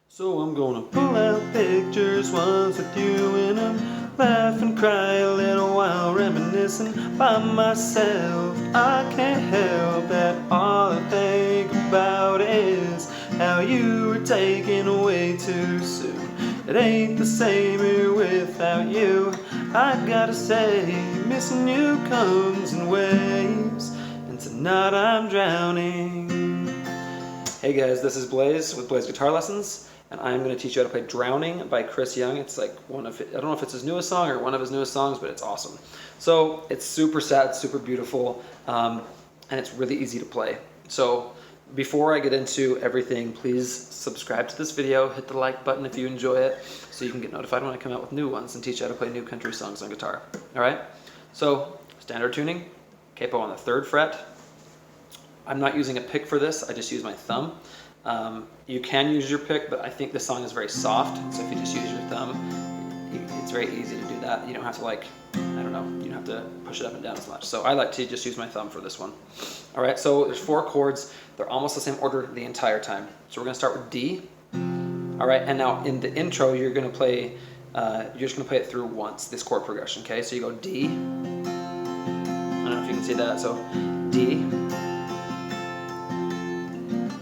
So I'm gonna pull out pictures once with you in 'em, laugh and cry a little while reminiscing by myself. I can't help it, all I think about is how you were taken away too soon. It ain't the same here without you. I gotta say, missing you comes in waves, and tonight I'm drowning. Hey guys, this is Blaze with Blaze Guitar Lessons, and I'm going to teach you how to play Drowning by Chris Young. It's like I don't know if it's his newest song or one of his newest songs, but it's awesome. So it's super sad, super beautiful, and it's really easy to play. So before I get into everything, please subscribe to this video, hit the like button if you enjoy it, so you can get notified when I come out with new ones and teach you how to play new country songs on guitar. Alright, so standard tuning, Capo on the 3rd fret. I'm not using a pick for this, I just use my thumb. You can use your pick, but I think the song is very soft, so if you just use your thumb, it's very easy to do that. You don't have to you don't have to push it up and down as much. So I like to just use my thumb for this one. All right, so there's 4 chords. They're almost the same order the entire time. So we're gonna start with D. All right, and now in the intro, you're just gonna play it through once, this chord progression, okay? So you go D, I don't know if you can see that, so D,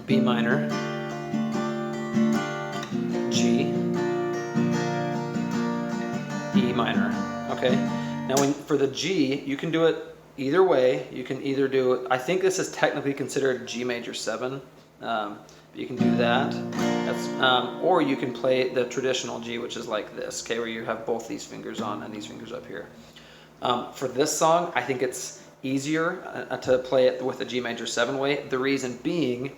B minor, G, E minor, okay? Now for the G, you can do it either way. You can either do it, I think this is technically considered G major 7, you can do that. Or you can play the traditional G, which is like this, okay, where you have both these fingers on and these fingers up here. For this song, I think it's easier to play it with the G major 7 way. The reason being,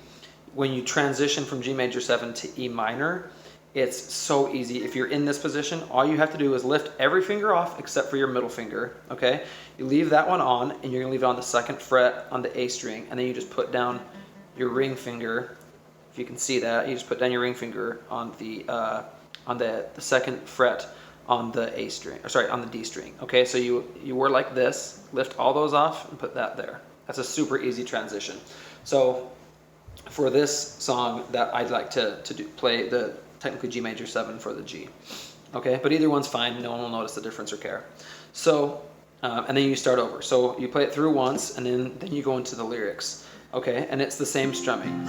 when you transition from G major 7 to E minor, it's so easy. If you're in this position, all you have to do is lift every finger off except for your middle finger, okay? You leave that one on, and you're gonna leave it on the 2nd fret on the A string, and then you just put down your ring finger. If you can see that, you just put down your ring finger on the 2nd fret on the A string, or sorry, on the D string, okay? So you were like this, lift all those off, and put that there. That's a super easy transition. So for this song, that I'd like to play the technically G major 7 for the G, okay? But either one's fine. No one will notice the difference or care. So, and then you start over. So you play it through once, and then you go into the lyrics, okay? And it's the same strumming.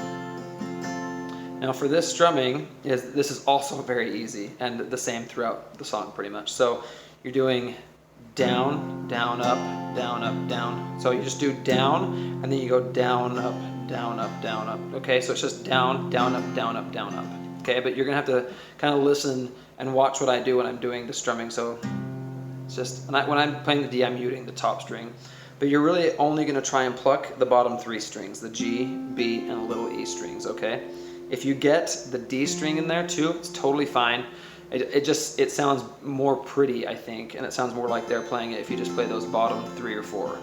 Now for this strumming, this is also very easy and the same throughout the song pretty much. So you're doing down, down, up, down, up, down. So you just do down, and then you go down, up, down, up, down, up. Okay, so it's just down, down, up, down, up, down, up. Okay, but you're gonna have to kind of listen and watch what I do when I'm doing the strumming. So it's just, when I'm playing the D, I'm muting the top string. But you're really only gonna try and pluck the bottom 3 strings, the G, B, and little E strings, okay? If you get the D string in there too, it's totally fine. It sounds more pretty, I think, and it sounds more like they're playing it if you just play those bottom 3 or 4.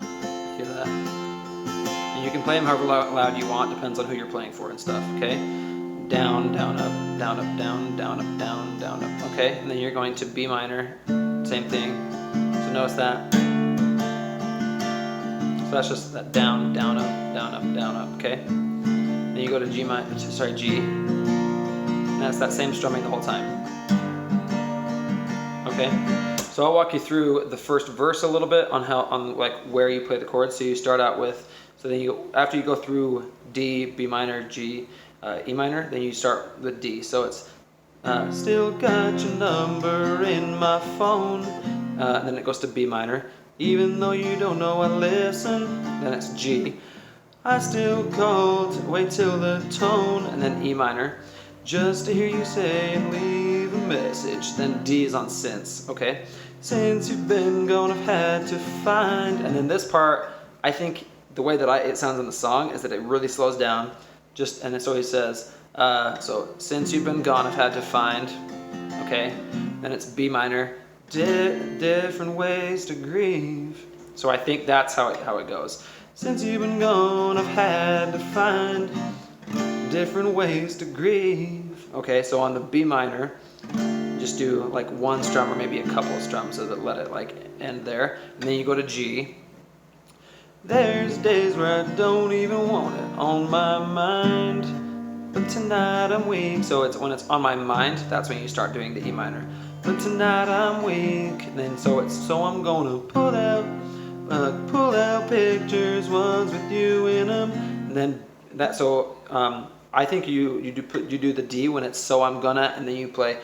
Hear that? And you can play them however loud you want, depends on who you're playing for and stuff, okay? Down, down, up, down, up, down, down, up, down, down, up, okay? And then you're going to B minor, same thing. So notice that. So that's just that down, down, up, down, up, down, up, okay? Then you go to G, and that's that same strumming the whole time. Okay, so I'll walk you through the first verse a little bit on like where you play the chords. So you start out with, so then after you go through D, B minor, G, E minor, then you start with D. So it's still got your number in my phone, and then it goes to B minor. Even though you don't know I listen, then it's G. I still call to wait till the tone, and then E minor, just to hear you say and leave a message. Then D is on since, okay? Since you've been gone, I've had to find. And then this part, I think the way that it sounds in the song is that it really slows down. And so he says, so since you've been gone, I've had to find, okay? Then it's B minor, different ways to grieve. So I think that's how it goes. Since you've been gone, I've had to find different ways to grieve. Okay, so on the B minor, just do like one strum or maybe a couple of strums so that let it like end there. And then you go to G. There's days where I don't even want it on my mind. but tonight I'm weak. So it's when it's on my mind, that's when you start doing the E minor. But tonight I'm weak. And then so I'm gonna pull out pictures, ones with you in them. And then that, so I think you do the D when it's so I'm gonna, and then you play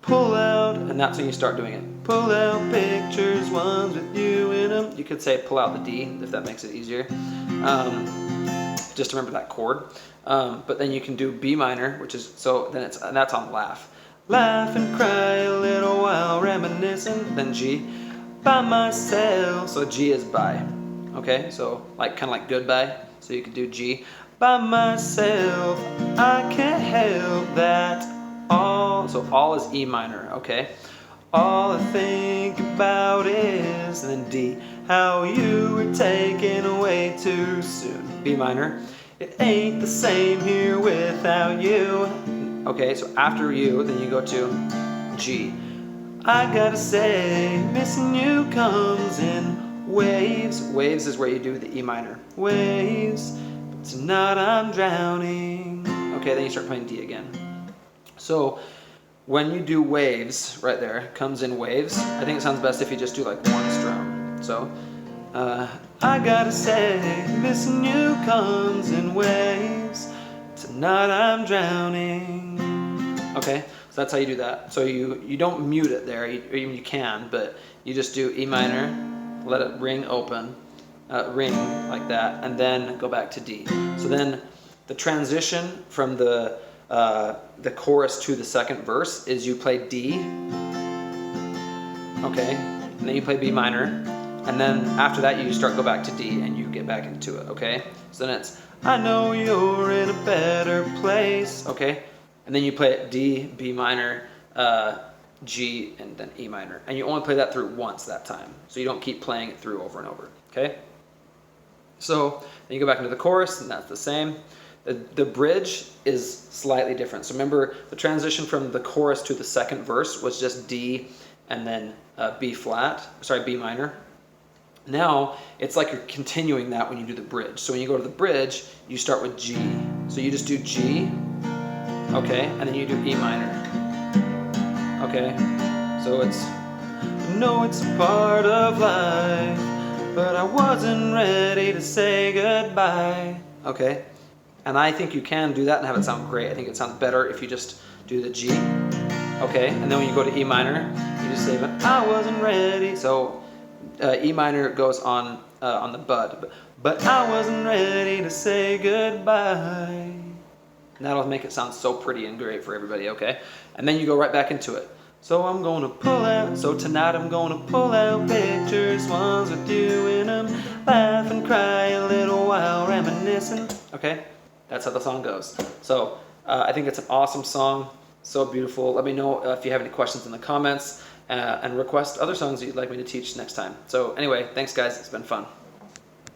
pull out, and that's when you start doing it. Pull out pictures, ones with you in them. You could say pull out the D if that makes it easier. Just remember that chord. But then you can do B minor, which is, so then that's on laugh. Laugh and cry a little while reminiscing. Then G, by myself. So G is by. Okay, so kind of like goodbye. So you could do G, by myself. I can't help that. All, so all is E minor. Okay, all I think about is, and then D, how you were taken away too soon. B minor. It ain't the same here without you. Okay, so after you, then you go to G. I gotta say, missing you comes in waves. Waves is where you do the E minor. Waves, but tonight I'm drowning. Okay, then you start playing D again. So when you do waves, right there, comes in waves, I think it sounds best if you just do like one strum. So, I gotta say, missing you comes in waves. Tonight I'm drowning. Okay, so that's how you do that. So you don't mute it there, you can, but you just do E minor, let it ring open, ring like that, and then go back to D. So then the transition from the chorus to the second verse is you play D, okay, and then you play B minor, and then after that you go back to D and you get back into it, okay? So then it's, I know you're in a better place, okay? And then you play it D, B minor, G, and then E minor. And you only play that through once that time. So you don't keep playing it through over and over, okay? So then you go back into the chorus, and that's the same. The bridge is slightly different. So remember, the transition from the chorus to the second verse was just D and then B minor. Now, it's like you're continuing that when you do the bridge. So when you go to the bridge, you start with G. So you just do G, okay, and then you do E minor. Okay, so it's, I know it's a part of life, but I wasn't ready to say goodbye. Okay, and I think you can do that and have it sound great. I think it sounds better if you just do the G. Okay, and then when you go to E minor, you just say, but I wasn't ready. So E minor goes on the bud, but I wasn't ready to say goodbye. And that'll make it sound so pretty and great for everybody, okay? And then you go right back into it. So I'm gonna pull out, so tonight I'm gonna pull out pictures, ones with you in them, laugh and cry a little while reminiscing. Okay, that's how the song goes. So I think it's an awesome song, so beautiful. Let me know if you have any questions in the comments, and request other songs that you'd like me to teach next time. So anyway, thanks guys, it's been fun.